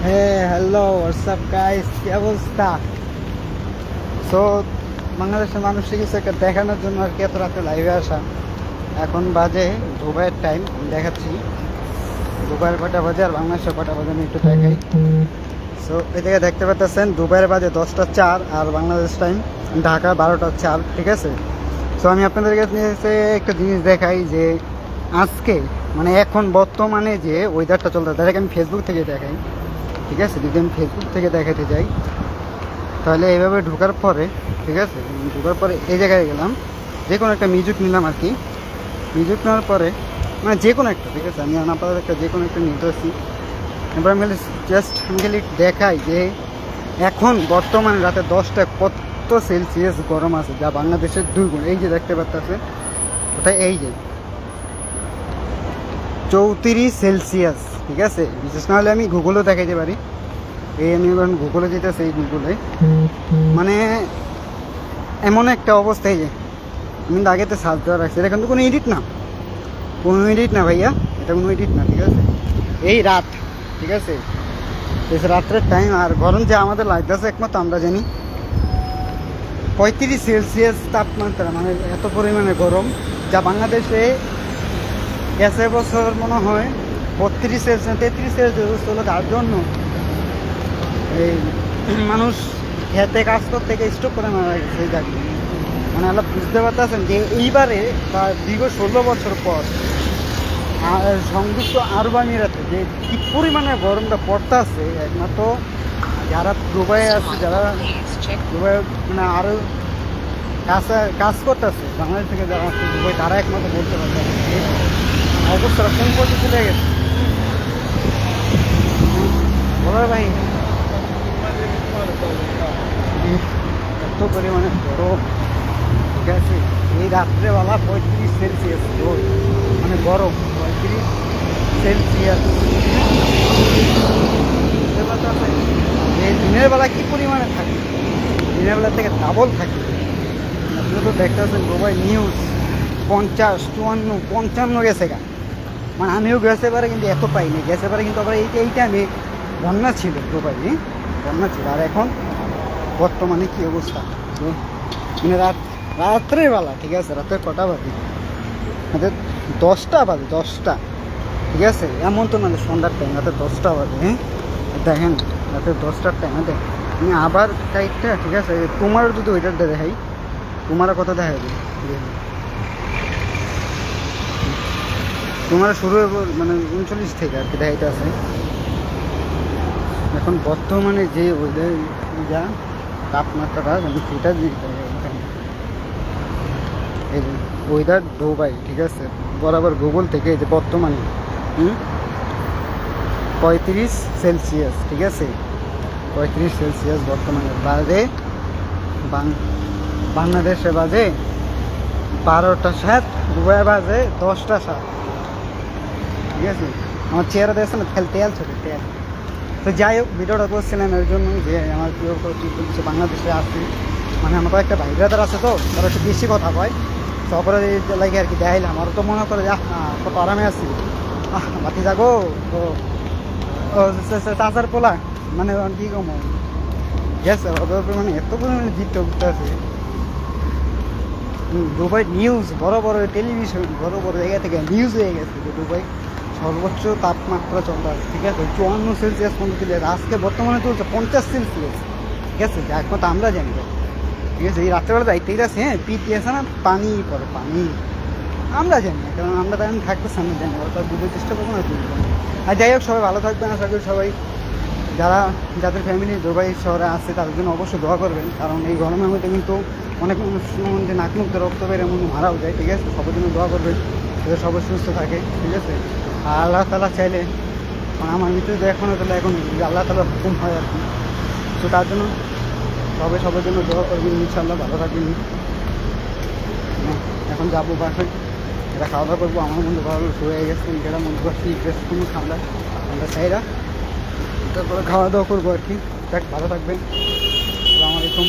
হ্যাঁ, hello, WhatsApp guys, কি অবস্থা? সো বাংলাদেশের মানুষকে কিছু একটা দেখানোর জন্য আর কি এত রাতে লাইভে আসা। এখন বাজে দুবাইয়ের টাইম, আমি দেখাচ্ছি দুবাইয়ের কটা বাজে আর বাংলাদেশের কটা বাজে আমি একটু দেখাই। সো এদিকে দেখতে পাচ্ছেন দুবাইয়ের বাজে 10টা 4 আর বাংলাদেশ টাইম ঢাকা 12টা 4, ঠিক আছে? সো আমি আপনাদের কাছে একটা জিনিস দেখাই যে আজকে মানে এখন বর্তমানে যে ওয়েদারটা চলতে ডাইরেক্ট আমি ফেসবুক থেকে দেখাই, ঠিক আছে? যদি আমি ফেসবুক থেকে দেখাতে যাই তাহলে এইভাবে ঢোকার পরে, ঠিক আছে, ঢোকার পরে এই জায়গায় গেলাম, যে কোনো একটা মিউজিক নিলাম আর কি। মিউজিক নেওয়ার পরে মানে যে কোনো একটা, ঠিক আছে, আমি আপনাদের একটা যে কোনো একটা নিতে আসি। এবার আমি জাস্ট আমি খালি দেখাই যে এখন বর্তমানে রাতে 10টায় কত সেলসিয়াস গরম আছে, যা বাংলাদেশের 2 গুণ। এই যে দেখতে পাচ্ছেন ওটা, এই যে 34 সেলসিয়াস, ঠিক আছে? বিশেষ না হলে আমি গুগলেও দেখাইতে পারি। এই আমি এখন গুগলে যেতেছি, এই গুগলে মানে এমন একটা অবস্থা। এই যে আমি কিন্তু আগেতে সার্চ দেওয়া রাখছি, এটা কিন্তু কোনো এডিট না, কোনো এডিট না ভাইয়া, এটা কোনো এডিট না, ঠিক আছে? এই রাত, ঠিক আছে, এই রাত্রের টাইম আর গরম যে আমাদের লাগতেছে একমাত্র আমরা জানি। 35 সেলসিয়াস তাপমাত্রা, মানে এত পরিমাণে গরম, যা বাংলাদেশে গেছে বছর মনে হয় 32 সেলসিয়াস 33 সেলসিয়াস হলো। তার জন্য এই মানুষ খেতে কাজ করতে গিয়ে স্ট্রোক করে মারা গেছে এই জায়গায়। মানে আমরা বুঝতে পারতেছেন যে এইবারে তার দীর্ঘ 16 বছর পর সংযুক্ত আরব আমিরাতে যে কি পরিমাণে গরমটা পড়তেছে, একমাত্র যারা দুবাইয়ে আছে, যারা দুবাই মানে আরও কাজ করতেছে বাংলাদেশ থেকে যারা আছে দুবাই, তারা একমাত্র বলতে পারছে অবস্থাটা কোন পর্যায়ে চলে গেছে বলার ভাই। এত পরিমাণে গরম, ঠিক আছে? এই রাত্রেবেলা 35 সেলসিয়াস মানে গরম, 35 সেলসিয়াস। এই দিনের বেলা কি পরিমাণে থাকে, দিনের বেলা থেকে ডাবল থাকে। আপনি তো দেখতে পাচ্ছেন দুবাই নিউজ 50, 54, 55 গেছে গা। মানে আমিও গেছে পারে কিন্তু এত পাইনি, গেছে পারে কিন্তু আবার এইটা আমি বন্যা ছিল দুবাই, বন্যা ছিল। আর এখন বর্তমানে কি অবস্থা মানে রাত্রের বেলা, ঠিক আছে, রাতের কটা বাজে? রাতের 10টা বাজে, 10টা, ঠিক আছে? এমন তো না সন্ধ্যার টাইম, রাতের 10টা বাজে। হ্যাঁ, দেখেন রাতের 10টার টাইম। দেখ আমি আবার টাইপটা, ঠিক আছে, তোমারও যদি ওইটারটা দেখাই, তোমারও কথা দেখা যাবে। তোমার শুরু হবে মানে 39 থেকে আর কি দেখাইতে আছে। এখন বর্তমানে যে ওয়েদার যা তাপমাত্রাটা মানে সেটা এই ওয়েদার দুবাই, ঠিক আছে, বরাবর গুগল থেকে এই যে বর্তমানে 35 সেলসিয়াস, ঠিক আছে, 35 সেলসিয়াস বর্তমানে বাজে। বাংলাদেশে বাজে 12টা 7, দুবাই বাজে 10টা 7, ঠিক আছে? আমার চেহারা দেখছে না, খালি তেল ছোট তেল। তো যাই হোক, ভিডিওটা করছিলেন এর জন্য যে আমার প্রিয় কিছু বাংলাদেশে আসছে, মানে আমার কয়েকটা ভাই ব্রাদার আছে, তো তারা একটু বেশি কথা কয়। তো অপরাধী লাগে আর কি দেখাইলাম। আমারও তো মনে করে যে কত আরামে আছি, বাতি যাগো তো চাচার পোলা, মানে কি কম গেছে ওদের মানে এত পরিমাণে জিততে উঠতে আছে। দুবাই নিউজ, বড় বড় টেলিভিশন, বড় বড় জায়গা থেকে নিউজ হয়ে গেছে যে দুবাই সর্বোচ্চ তাপমাত্রা চলতে আছে, ঠিক আছে, 54 সেলসিয়াস পর্যন্ত চলে যাচ্ছে। আজকে বর্তমানে চলছে 50 সেলসিয়াস, ঠিক আছে, যা একমাত্র আমরা জানি, ঠিক আছে? এই রাত্রেবেলা যাইতেই আছে, হ্যাঁ, পিটি আছে না, পানি পড়ে পানি, আমরা জানি না, কারণ আমরা তেমন থাকতে সামনে জানি, ওটা বুঝতে চেষ্টা করবো না, বুঝবো। আর যাই হোক, সবাই ভালো থাকবেন, আশা করি সবাই যাদের ফ্যামিলি দুবাই শহরে আছে তাদের জন্য অবশ্যই দোয়া করবেন, কারণ এই গরমের মধ্যে কিন্তু অনেক মানুষের মধ্যে নাক মুখ দিয়ে রক্ত বের এমন মারাও যায়, ঠিক আছে? সবার জন্য দোয়া করবেন যাতে সবাই সুস্থ থাকে, ঠিক আছে? আর আল্লাহ তালা চাইলে, মানে আমার মৃত্যু এখনও তাহলে এখন আল্লাহ তালার হুকুম হয় আর কি। তো তার জন্য সবার জন্য দোয়া করবেন, ইনশাল্লাহ ভালো থাকবেন। এখন যাবো বাসায়, এটা খাওয়া দাওয়া করবো। আমার মধ্যে ভালো হয়ে গেছে, যেটা মনে করছি বেশ কোনো ঠান্ডা ঠান্ডা চাইরা, তারপরে খাওয়া দাওয়া করবো আর কি। দেখ, ভালো থাকবেন, আসসালামু আলাইকুম।